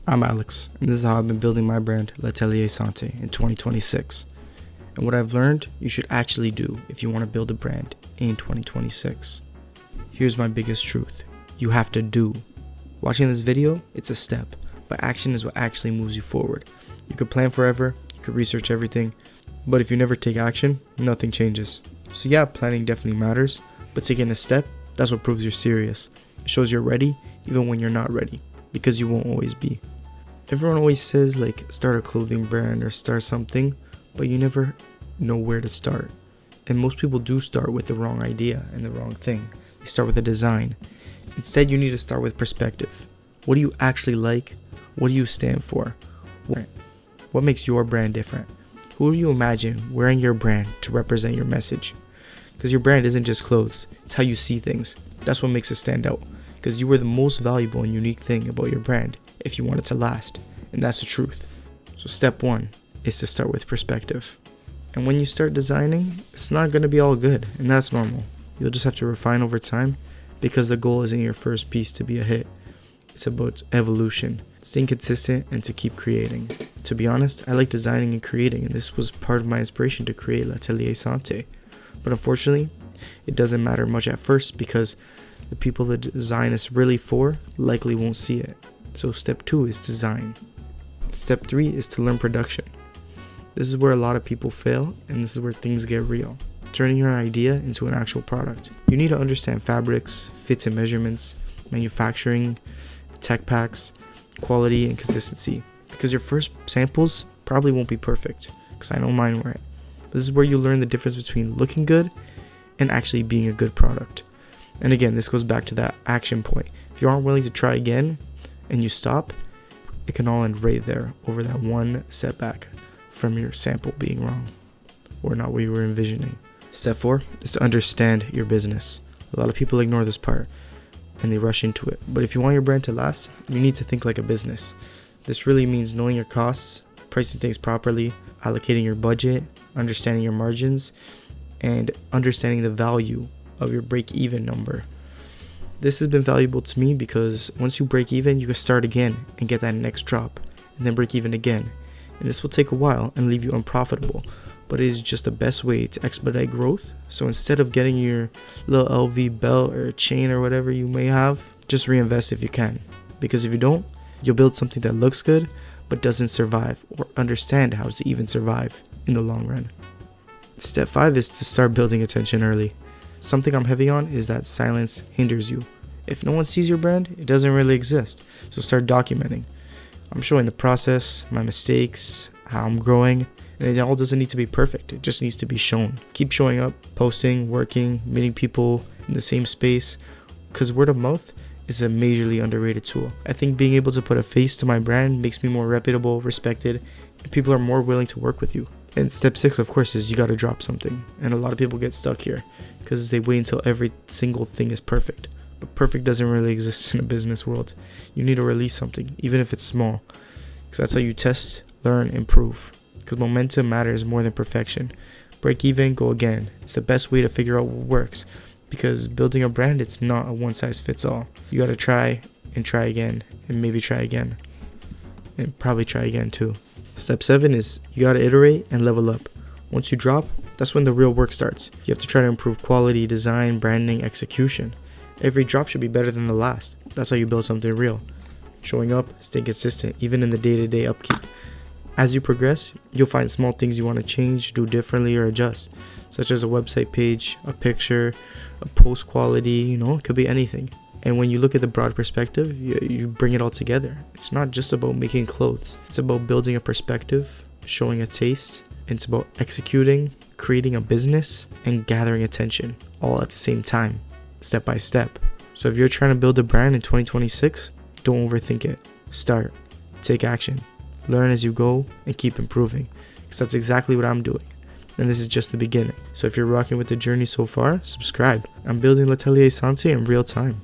I'm Alex, and this is how I've been building my brand, L'Atelier Santé, in 2026. And what I've learned you should actually do if you want to build a brand in 2026. Here's my biggest truth. You have to do. Watching this video, it's a step, but action is what actually moves you forward. You could plan forever, you could research everything, but if you never take action, nothing changes. So yeah, planning definitely matters, but taking a step, that's what proves you're serious. It shows you're ready, even when you're not ready, because you won't always be. Everyone always says start a clothing brand or start something, but you never know where to start. And most people do start with the wrong idea and the wrong thing. They start with a design. Instead, you need to start with perspective. What do you actually like? What do you stand for? What makes your brand different? Who do you imagine wearing your brand to represent your message? Because your brand isn't just clothes, it's how you see things. That's what makes it stand out. Because you are the most valuable and unique thing about your brand if you want it to last. And that's the truth. So step one is to start with perspective. And when you start designing, it's not going to be all good, and that's normal. You'll just have to refine over time because the goal isn't your first piece to be a hit. It's about evolution, staying consistent, and to keep creating. To be honest, I like designing and creating, and this was part of my inspiration to create L'Atelier Santé. But unfortunately, it doesn't matter much at first because the people the design is really for likely won't see it. So step 2 is design. Step 3 is to learn production. This is where a lot of people fail, and this is where things get real. Turning your idea into an actual product. You need to understand fabrics, fits and measurements, manufacturing, tech packs, quality and consistency. Because your first samples probably won't be perfect, because I know mine weren't. This is where you learn the difference between looking good and actually being a good product. And again, this goes back to that action point. If you aren't willing to try again and you stop, it can all end right there over that one setback from your sample being wrong or not what you were envisioning. Step 4 is to understand your business. A lot of people ignore this part and they rush into it. But if you want your brand to last, you need to think like a business. This really means knowing your costs, pricing things properly, allocating your budget, understanding your margins, and understanding the value of your break-even number. This has been valuable to me because once you break even, you can start again and get that next drop, and then break even again. And this will take a while and leave you unprofitable, but it is just the best way to expedite growth. So instead of getting your little LV belt or chain or whatever you may have, just reinvest if you can. Because if you don't, you'll build something that looks good but doesn't survive or understand how to even survive in the long run. Step 5 is to start building attention early. Something I'm heavy on is that silence hinders you. If no one sees your brand, it doesn't really exist. So start documenting. I'm showing the process, my mistakes, how I'm growing, and it all doesn't need to be perfect. It just needs to be shown. Keep showing up, posting, working, meeting people in the same space, because word of mouth is a majorly underrated tool. I think being able to put a face to my brand makes me more reputable, respected, and people are more willing to work with you. And step 6, of course, is you got to drop something. And a lot of people get stuck here because they wait until every single thing is perfect. But perfect doesn't really exist in a business world. You need to release something, even if it's small. Because that's how you test, learn, improve. Because momentum matters more than perfection. Break even, go again. It's the best way to figure out what works. Because building a brand, it's not a one-size-fits-all. You got to try and try again. And maybe try again. And probably try again too. Step 7 is you got to iterate and level up. Once you drop, that's when the real work starts. You have to try to improve quality, design, branding, execution. Every drop should be better than the last. That's how you build something real. Showing up, staying consistent, even in the day-to-day upkeep. As you progress, you'll find small things you want to change, do differently, or adjust, such as a website page, a picture, a post quality, it could be anything. And when you look at the broad perspective, you bring it all together. It's not just about making clothes. It's about building a perspective, showing a taste. And it's about executing, creating a business, and gathering attention, all at the same time, step by step. So if you're trying to build a brand in 2026, don't overthink it. Start, take action, learn as you go, and keep improving. Because that's exactly what I'm doing. And this is just the beginning. So if you're rocking with the journey so far, subscribe. I'm building L'Atelier Santé in real time.